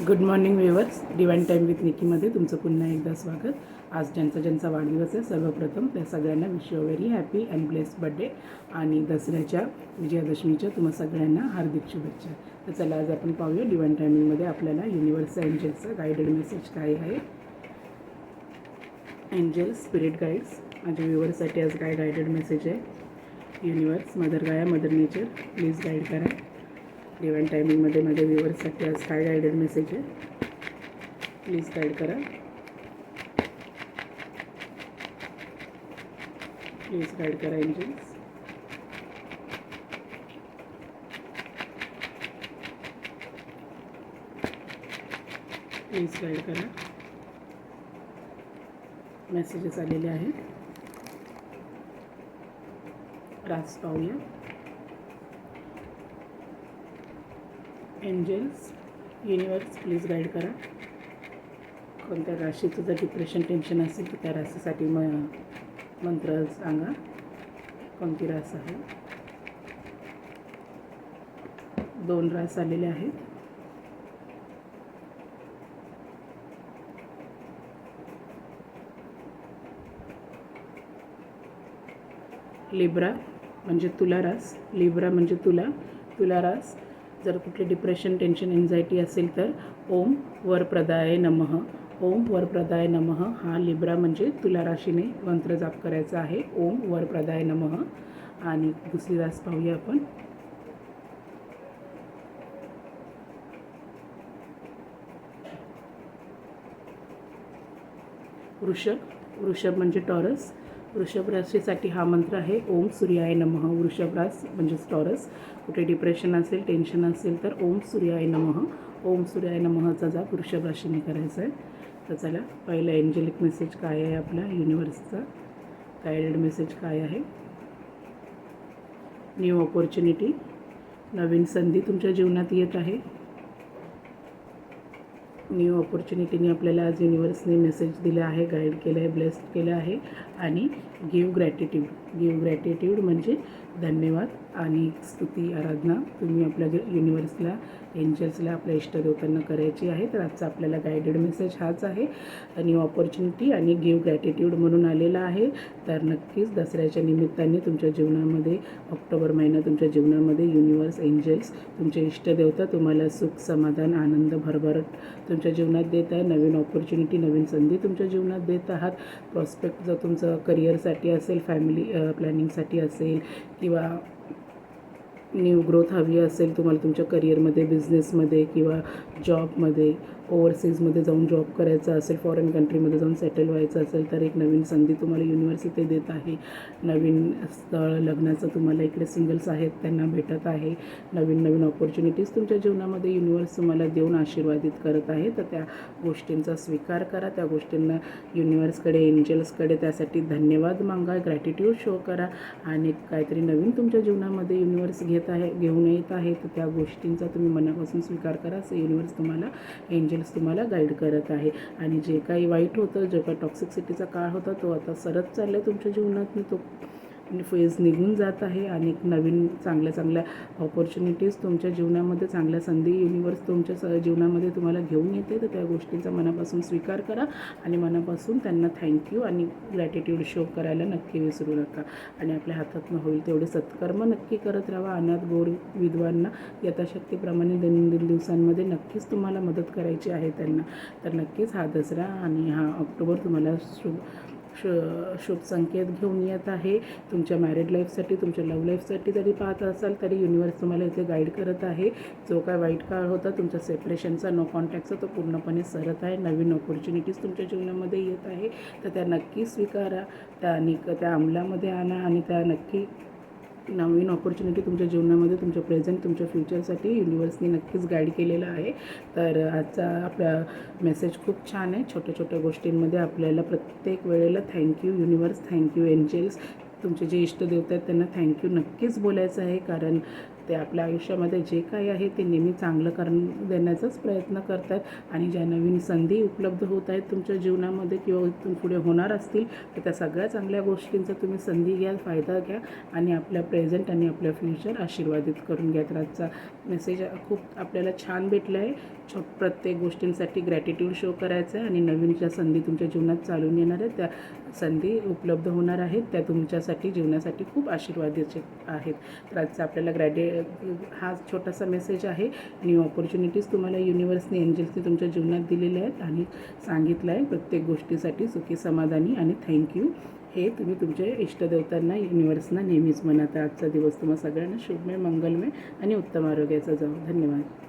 Good morning viewers. Divine time with निकीमध्ये तुमचं पुन्हा एकदा स्वागत. आज ज्यांचा वाढदिवस आहे सर्वप्रथम त्या सगळ्यांना wish you very happy and blessed birthday आणि दसऱ्याच्या विजयादशमीच्या तुम्हा सगळ्यांना हार्दिक शुभेच्छा. तर चला आज आपण पाहूया डिवाइन टायमिंगमध्ये आपल्याला युनिवर्स एंजल्सचा गायडेड मेसेज काय आहे. एंजल्स स्पिरिट गाईड्स माझ्या व्ह्यूअर्ससाठी आज काय गायडेड मेसेज आहे. युनिवर्स, मदर गाया, मदर नेचर प्लीज गाईड करा. डिवाइन टायमिंगमध्ये माझ्या व्ह्यूअर्ससाठी आज काय गायडेड मेसेज आहे प्लीज गाईड करा. प्लीज गाईड करा एंजल्स. प्लीज गाईड करा. मेसेजेस आलेले आहेत. रास पाहूया. एंजल्स, युनिवर्स प्लीज गाईड करा. कोणत्या राशीचं जर डिप्रेशन टेन्शन असेल तर त्या राशीसाठी मंत्र सांगा. कोणती रास आहे. 2 रास आलेले आहेत. लिब्रा म्हणजे तुला रास. लिब्रा म्हणजे तुला रास. जर कुठले डिप्रेशन टेन्शन एन्झायटी असेल तर ओम वरप्रदाय नमः. ओम वरप्रदाय नमः हा लिब्रा म्हणजे तुला राशीने मंत्र जाप करायचा आहे. ओम वरप्रदाय नमः. आणि दुसरी रास पाहूया आपण. वृषभ म्हणजे टॉरस. वृषभ राशीसाठी हा मंत्र आहे ओम सूर्याय नमः. वृषभ रास म्हणजे टॉरस. कुठे डिप्रेशन असेल टेन्शन असेल तर ओम सूर्याय नमः. ओम सूर्याय नमःचा जाप वृषभ राशीने करायचा आहे. तर चला पहिलं एंजेलिक मेसेज काय आहे आपला युनिवर्सचा गायडेड मेसेज काय आहे. न्यू ऑपॉर्च्युनिटी, नवीन संधी तुमच्या जीवनात येत आहे. न्यू ऑपॉर्च्युनिटीने आपल्याला आज युनिवर्सने मेसेज दिला आहे, गाईड केलं आहे, ब्लेस्ड केलं आहे. आणि गिव्ह ग्रॅटिट्यूड म्हणजे धन्यवाद आणि स्तुती आराधना तुम्ही आपल्या युनिवर्सला, एंजल्सला, आपल्या इष्टदेवतांना करायची आहे. तर आजचा आपल्याला गायडेड मेसेज हाच आहे. न्यू ऑपॉर्च्युनिटी आणि गिव्ह ग्रॅटिट्यूड म्हणून आलेला आहे. तर नक्कीच दसऱ्याच्या निमित्ताने तुमच्या जीवनामध्ये, ऑक्टोबर महिना तुमच्या जीवनामध्ये युनिवर्स, एंजल्स, तुमचे इष्टदेवता तुम्हाला सुख, समाधान, आनंद, भरभराट तुमच्या जीवनात देत आहे. नवीन ऑपॉर्च्युनिटी, नवीन संधी तुमच्या जीवनात देत आहात. प्रॉस्पेक्ट जर तुमचं करिअरसाठी असेल, फॅमिली प्लॅनिंगसाठी असेल किंवा न्यू ग्रोथ हवी असेल तुम्हाला तुमच्या करिअरमध्ये, बिझनेसमध्ये किंवा जॉबमध्ये, ओव्हरसीजमध्ये जाऊन जॉब करायचा असेल, फॉरेन कंट्रीमध्ये जाऊन सेटल व्हायचं असेल तर एक नवीन संधी तुम्हाला युनिवर्स इथे देत आहे. नवीन स्थळ लग्नाचं तुम्हाला इकडे सिंगल्स आहेत त्यांना भेटत आहे. नवीन ऑपॉर्च्युनिटीज तुमच्या जीवनामध्ये युनिवर्स तुम्हाला देऊन आशीर्वादित करत आहे. तर त्या गोष्टींचा स्वीकार करा. त्या गोष्टींना युनिवर्सकडे, एंजल्सकडे त्यासाठी धन्यवाद मागा, ग्रॅटिट्यूड शो करा. आणि काहीतरी नवीन तुमच्या जीवनामध्ये युनिवर्स घेऊन येत आहे. तर त्या गोष्टींचा तुम्ही मनापासून स्वीकार करा. असं युनिवर्स तुम्हाला, एंजल्स तुम्हाला गाईड करत आहे. आणि जे काही वाईट होतं, जो काही टॉक्सिसिटीचा काळ होता तो आता सरत चालला आहे तुमच्या जीवनात. तो फेज निघून जात आहे आणि नवीन चांगल्या ऑपॉर्च्युनिटीज तुमच्या जीवनामध्ये, चांगल्या संधी युनिवर्स तुमच्या जीवनामध्ये तुम्हाला घेऊन येते. तर त्या गोष्टींचा मनापासून स्वीकार करा आणि मनापासून त्यांना थँक्यू आणि ग्रॅटिट्यूड शो करायला नक्की विसरू नका. आणि आपल्या हातातनं होईल तेवढे सत्कर्म नक्की करत राहा. अनाथ गोर विधवांना यथाशक्तीप्रमाणे दैनंदिन दिवसांमध्ये नक्कीच तुम्हाला मदत करायची आहे त्यांना. तर नक्कीच हा दसरा आणि हा ऑक्टोबर तुम्हाला शुभ संकेत घेऊन येत आहे. तुमच्या मॅरिड लाईफसाठी, तुमच्या लव्ह लाईफसाठी जरी पाहत असाल तरी युनिवर्स तुम्हाला इथे गाईड करत आहे. जो काय वाईट काळ होता तुमच्या सेपरेशनचा, नो कॉन्टॅक्टचा, तो पूर्णपणे सरत आहे. नवीन ऑपॉर्च्युनिटीज तुमच्या जीवनामध्ये येत आहे. तर त्या नक्की स्वीकारा, त्या अंमलामध्ये आणा आणि त्या नक्की नवीन ऑपॉर्च्युनिटी तुमच्या जीवनामध्ये, तुमच्या प्रेझेंट, तुमच्या फ्युचरसाठी युनिवर्सने नक्कीच गाईड केलेलं आहे. तर आजचा आपला मेसेज खूप छान आहे. छोट्या गोष्टींमध्ये आपल्याला प्रत्येक वेळेला थँक्यू युनिवर्स, थँक्यू एंजल्स, तुमचे जे इष्टदेवता आहेत त्यांना थँक्यू नक्कीच बोलायचं आहे. कारण ते आपल्या आयुष्यामध्ये जे काही आहे ते नेहमी चांगलं देण्याचाच प्रयत्न करत आहेत आणि ज्या नवीन संधी उपलब्ध होत आहेत तुमच्या जीवनामध्ये किंवा इथून पुढे होणार असतील तर त्या सगळ्या चांगल्या गोष्टींचा तुम्ही संधी घ्या, फायदा घ्या आणि आपल्या प्रेझेंट आणि आपल्या फ्युचर आशीर्वादित करून घ्या. तर आजचा मेसेज खूप आपल्याला छान भेटला आहे. प्रत्येक गोष्टींसाठी ग्रॅटिट्यूड शो करायचं आहे आणि नवीन ज्या संधी तुमच्या जीवनात चालून येणार आहेत त्या संधी उपलब्ध होणार आहेत त्या तुमच्यासाठी जीवनासाठी खूप आशीर्वादाचे आहेत. तर आजचा आपल्याला हा छोटासा मेसेज आहे. न्यू ऑपॉर्च्युनिटीज तुम्हाला युनिवर्सने, एंजल्सने तुमच्या जीवनात दिलेले आहेत आणि सांगितलं आहे प्रत्येक गोष्टीसाठी सुखी, समाधानी आणि थँक्यू हे तुम्ही तुमच्या इष्टदेवतांना, युनिवर्सना नेहमीच म्हणा. तर आजचा दिवस तुम्हाला सगळ्यांना शुभमय, मंगलमय आणि उत्तम आरोग्याचा जावो. धन्यवाद.